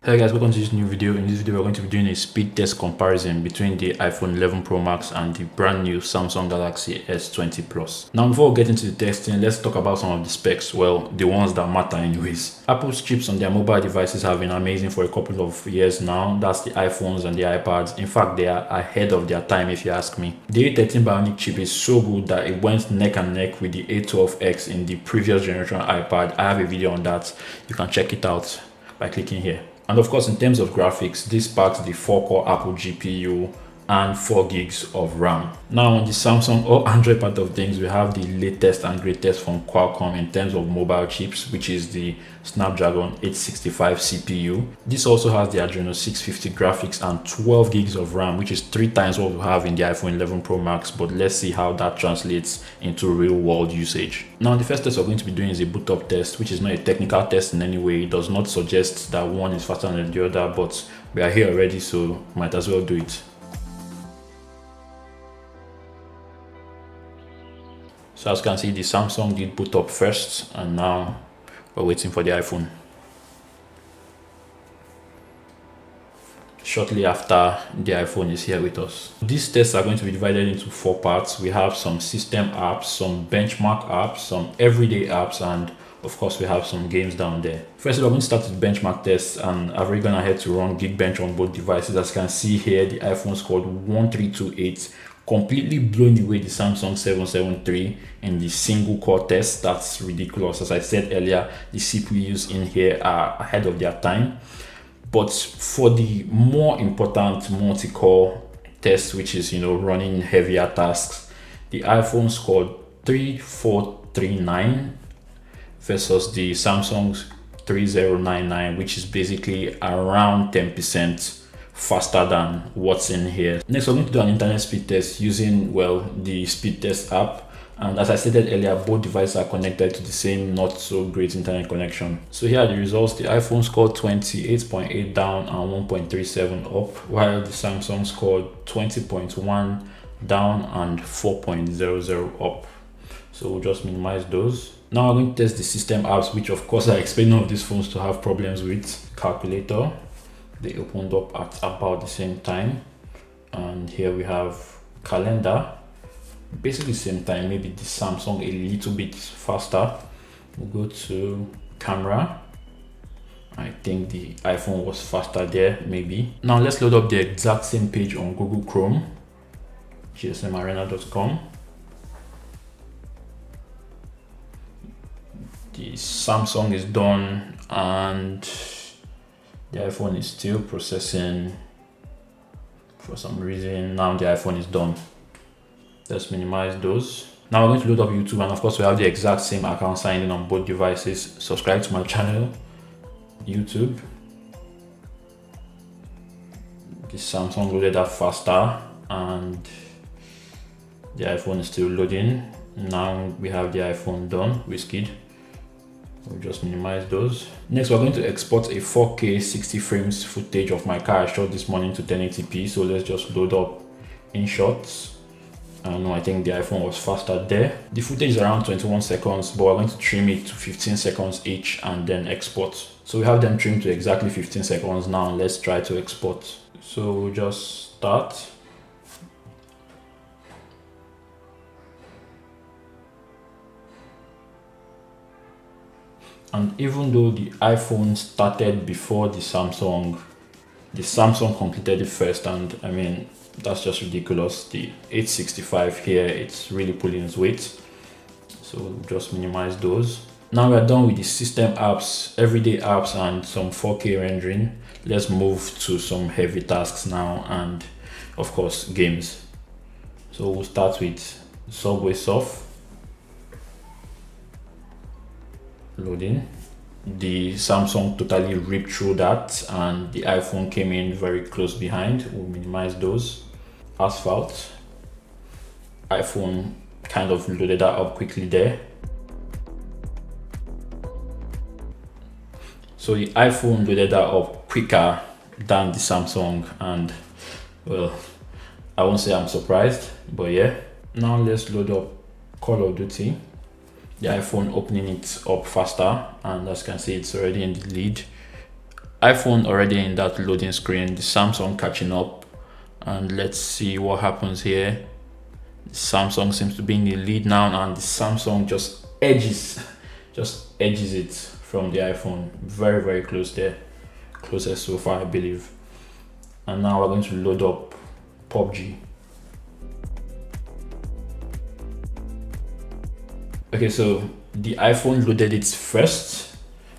Hey guys, welcome to this new video. In this video, we're going to be doing a speed test comparison between the iPhone 11 Pro Max and the brand new Samsung Galaxy S20 Plus. Now, before we get into the testing, let's talk about some of the specs. Well, the ones that matter anyways. Apple's chips on their mobile devices have been amazing for a couple of years now. That's the iPhones and the iPads. In fact, they are ahead of their time if you ask me. The A13 Bionic chip is so good that it went neck and neck with the A12X in the previous generation iPad. I have a video on that. You can check it out by clicking here. And of course, in terms of graphics, this packs the 4-core Apple GPU and 4 gigs of RAM. Now on the Samsung or Android part of things, we have the latest and greatest from Qualcomm in terms of mobile chips, which is the Snapdragon 865 CPU. This also has the Adreno 650 graphics and 12 gigs of RAM, which is 3 times what we have in the iPhone 11 Pro Max, but let's see how that translates into real world usage. Now the first test we're going to be doing is a boot up test, which is not a technical test in any way. It does not suggest that one is faster than the other, but we are here already, so might as well do it. So as you can see, the Samsung did boot up first, and now we're waiting for the iPhone. Shortly after, the iPhone is here with us. These tests are going to be divided into 4 parts. We have some system apps, some benchmark apps, some everyday apps, and of course we have some games down there. First, we're going to start with benchmark tests, and I've already gone ahead to run Geekbench on both devices. As you can see here, the iPhone scored 1328, completely blowing away the Samsung 773 in the single core test. That's ridiculous. As I said earlier, the CPUs in here are ahead of their time. But for the more important multi-core test, which is running heavier tasks, the iPhone scored 3439 versus the Samsung's 3099, which is basically around 10% faster than what's in here. Next, we're going to do an internet speed test using, well, the speed test app. And as I stated earlier, both devices are connected to the same not so great internet connection. So here are the results. The iPhone scored 28.8 down and 1.37 up, while the Samsung scored 20.1 down and 4.00 up. So we'll just minimize those. Now I'm going to test the system apps, which of course I expect none of these phones to have problems with. Calculator, they opened up at about the same time, and here we have calendar, basically same time, maybe the Samsung a little bit faster. We'll go to camera. I think the iPhone was faster there, maybe. Now let's load up the exact same page on Google Chrome, gsmarena.com. The Samsung is done, and the iPhone is still processing for some reason. Now the iPhone is done. Let's minimize those. Now we're going to load up YouTube, and of course we have the exact same account signed in on both devices. Subscribe to my channel, YouTube. The Samsung loaded up faster, and the iPhone is still loading. Now we have the iPhone done, whisked. We'll just minimize those. Next, we're going to export a 4K 60 frames footage of my car I shot this morning to 1080p. So let's just load up InShots. No, I think the iPhone was faster there. The footage is around 21 seconds, but we're going to trim it to 15 seconds each and then export. So we have them trimmed to exactly 15 seconds now. Let's try to export. So we'll just start. And even though the iPhone started before the Samsung completed it first, and I mean, that's just ridiculous. The 865 here, it's really pulling its weight. So we'll just minimize those. Now we're done with the system apps, everyday apps, and some 4K rendering. Let's move to some heavy tasks now, and of course games. So we'll start with Subway Surf. Loading. The Samsung totally ripped through that, and the iPhone came in very close behind. We'll minimize those. Asphalt. iPhone kind of loaded that up quickly there. So the iPhone loaded that up quicker than the Samsung, and well, I won't say I'm surprised, but yeah. Now let's load up Call of Duty. The iPhone opening it up faster, and as you can see, it's already in the lead. iPhone already in that loading screen, the Samsung catching up, and let's see what happens here. The Samsung seems to be in the lead now, and the Samsung just edges it from the iPhone. Very, very close there, closest so far, I believe. And now we're going to load up PUBG. Okay, so the iPhone loaded it first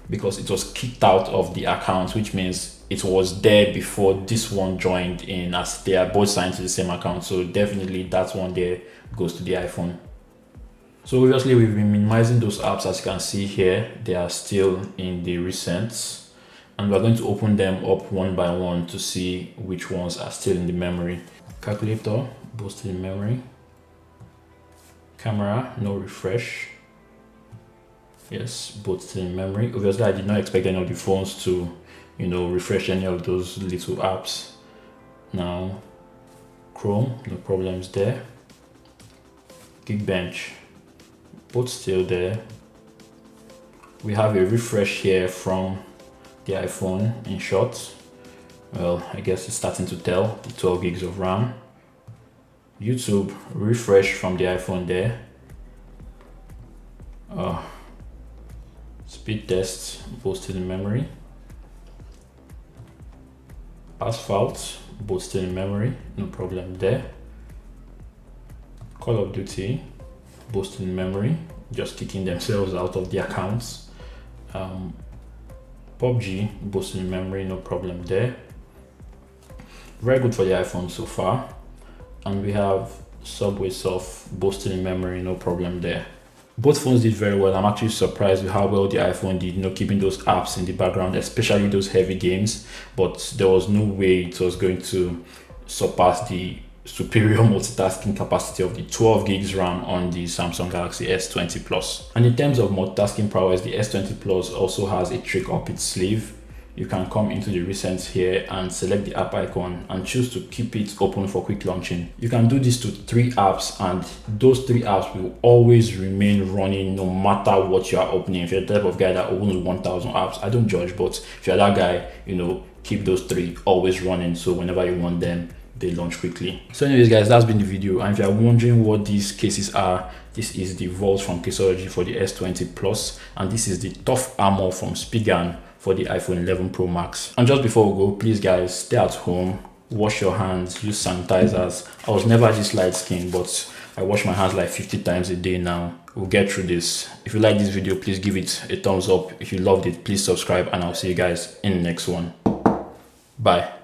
because it was kicked out of the account, which means it was there before this one joined in, as they are both signed to the same account. So definitely that one there goes to the iPhone. So obviously we've been minimizing those apps. As you can see here, they are still in the recents, and we're going to open them up one by one to see which ones are still in the memory. Calculator, both still in memory. Camera, no refresh. Yes, both still in memory. Obviously I did not expect any of the phones to, refresh any of those little apps. Now Chrome, no problems there. Geekbench, both still there. We have a refresh here from the iPhone. In short, well, I guess it's starting to tell, the 12 gigs of RAM. YouTube, refresh from the iPhone there. Speed test, both still in memory. Asphalt, both still in memory, no problem there. Call of Duty, both still in memory, just kicking themselves out of the accounts. PUBG, both still in memory, no problem there. Very good for the iPhone so far. And we have Subway Surf, both still in memory, no problem there. Both phones did very well. I'm actually surprised with how well the iPhone did, keeping those apps in the background, especially those heavy games. But there was no way it was going to surpass the superior multitasking capacity of the 12 gigs RAM on the Samsung Galaxy S20 Plus. And in terms of multitasking prowess, the S20 Plus also has a trick up its sleeve. You can come into the recents here and select the app icon and choose to keep it open for quick launching. You can do this to 3 apps, and those 3 apps will always remain running no matter what you are opening. If you're the type of guy that opens 1000 apps, I don't judge, but if you're that guy, keep those 3 always running, so whenever you want them, they launch quickly. So anyways guys, that's been the video, and if you're wondering what these cases are, this is the Vault from Caseology for the S20 Plus, and this is the Tough Armor from Spigan for the iPhone 11 Pro Max. And just before we go, please guys, stay at home, wash your hands, use sanitizers. I was never this light skinned, but I wash my hands like 50 times a day now. We'll get through this. If you like this video, please give it a thumbs up. If you loved it, please subscribe, and I'll see you guys in the next one. Bye.